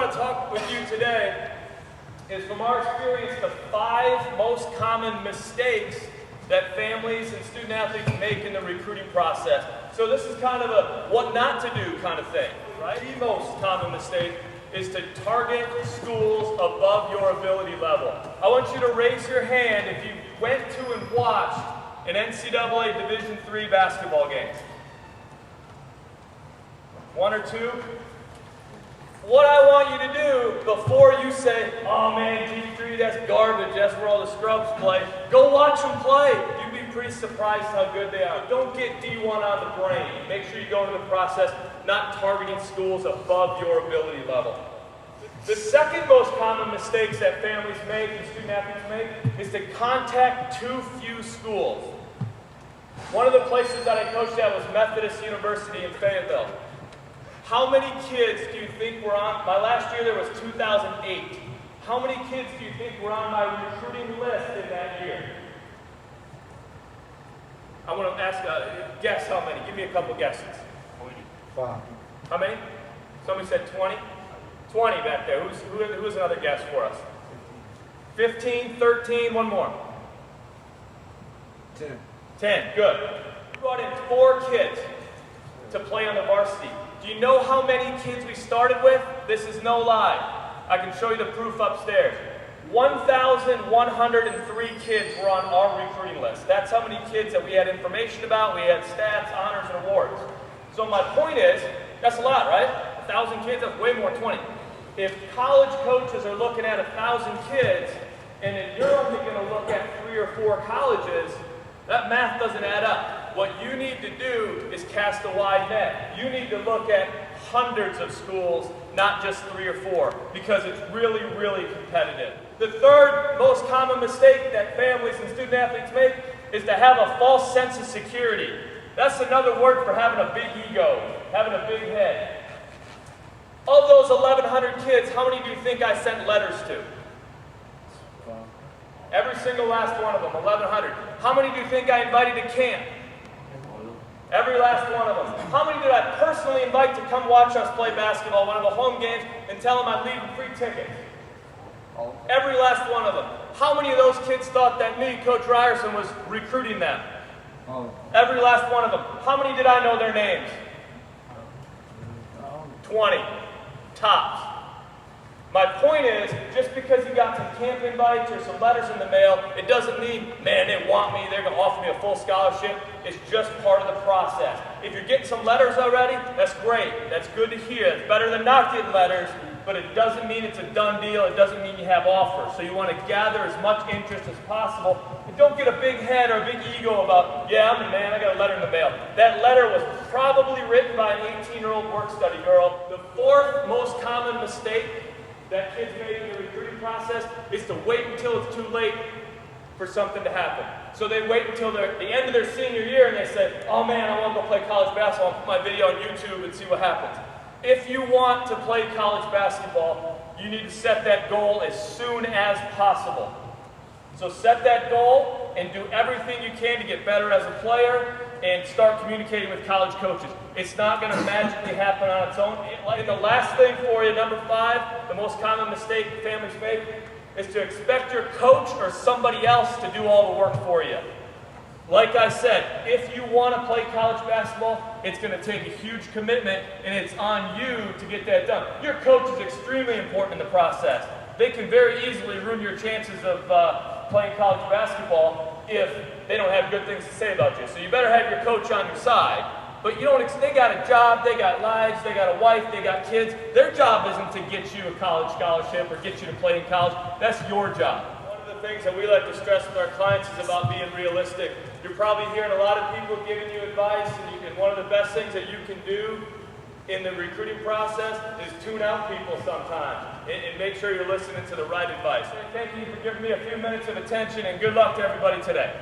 want to talk with you today is, from our experience, the 5 most common mistakes that families and student athletes make in the recruiting process. So this is kind of a what not to do kind of thing, right? The most common mistake is to target schools above your ability level. I want you to raise your hand if you went to and watched an NCAA Division III basketball game. 1 or 2? What I want you to do before you say, oh man, D3, that's garbage, that's where all the scrubs play, go watch them play. You'd be pretty surprised how good they are. Don't get D1 on the brain. Make sure you go into the process not targeting schools above your ability level. The second most common mistakes that families make and student athletes make is to contact too few schools. One of the places that I coached at was Methodist University in Fayetteville. How many kids do you think were on, my last year there was 2008. How many kids do you think were on my recruiting list in that year? I want to ask, guess how many. Give me a couple guesses. 5. How many? Somebody said 20? 20 back there. Who's another guess for us? 15, 13, one more. 10. 10, good. We brought in 4 kids to play on the varsity. Do you know how many kids we started with? This is no lie. I can show you the proof upstairs. 1,103 kids were on our recruiting list. That's how many kids that we had information about. We had stats, honors, and awards. So my point is, that's a lot, right? 1,000 kids, that's way more than 20. If college coaches are looking at 1,000 kids, and then you're only going to look at 3 or 4 colleges, that math doesn't add up. What you need to do is cast a wide net. You need to look at hundreds of schools, not just 3 or 4, because it's really, really competitive. The third most common mistake that families and student athletes make is to have a false sense of security. That's another word for having a big ego, having a big head. Of those 1,100 kids, how many do you think I sent letters to? Every single last one of them, 1,100. How many do you think I invited to camp? Every last one of them. How many did I personally invite to come watch us play basketball, one of the home games, and tell them I'd leave them free tickets? Every last one of them. How many of those kids thought that me, Coach Ryerson, was recruiting them? Every last one of them. How many did I know their names? 20. Tops. My point is, just because you got some camp invites or some letters in the mail, it doesn't mean, man, they want me, they're going to offer me a full scholarship. It's just part of the process. If you're getting some letters already, that's great. That's good to hear. It's better than not getting letters, but it doesn't mean it's a done deal. It doesn't mean you have offers. So you want to gather as much interest as possible. And don't get a big head or a big ego about, yeah, I'm the man, I got a letter in the mail. That letter was probably written by an 18-year-old work-study girl. The fourth most common mistake that kids make in the recruiting process is to wait until it's too late for something to happen. So they wait until the end of their senior year and they say, oh man, I want to go play college basketball and put my video on YouTube and see what happens. If you want to play college basketball, you need to set that goal as soon as possible. So set that goal and do everything you can to get better as a player and start communicating with college coaches. It's not going to magically happen on its own. And the last thing for you, number 5, the most common mistake families make is to expect your coach or somebody else to do all the work for you. Like I said, if you want to play college basketball, it's going to take a huge commitment, and it's on you to get that done. Your coach is extremely important in the process. They can very easily ruin your chances of playing college basketball if they don't have good things to say about you. So you better have your coach on your side. But you don't, they got a job, they got lives, they got a wife, they got kids. Their job isn't to get you a college scholarship or get you to play in college. That's your job. One of the things that we like to stress with our clients is about being realistic. You're probably hearing a lot of people giving you advice, and one of the best things that you can do in the recruiting process is tune out people sometimes and make sure you're listening to the right advice. Thank you for giving me a few minutes of attention, and good luck to everybody today.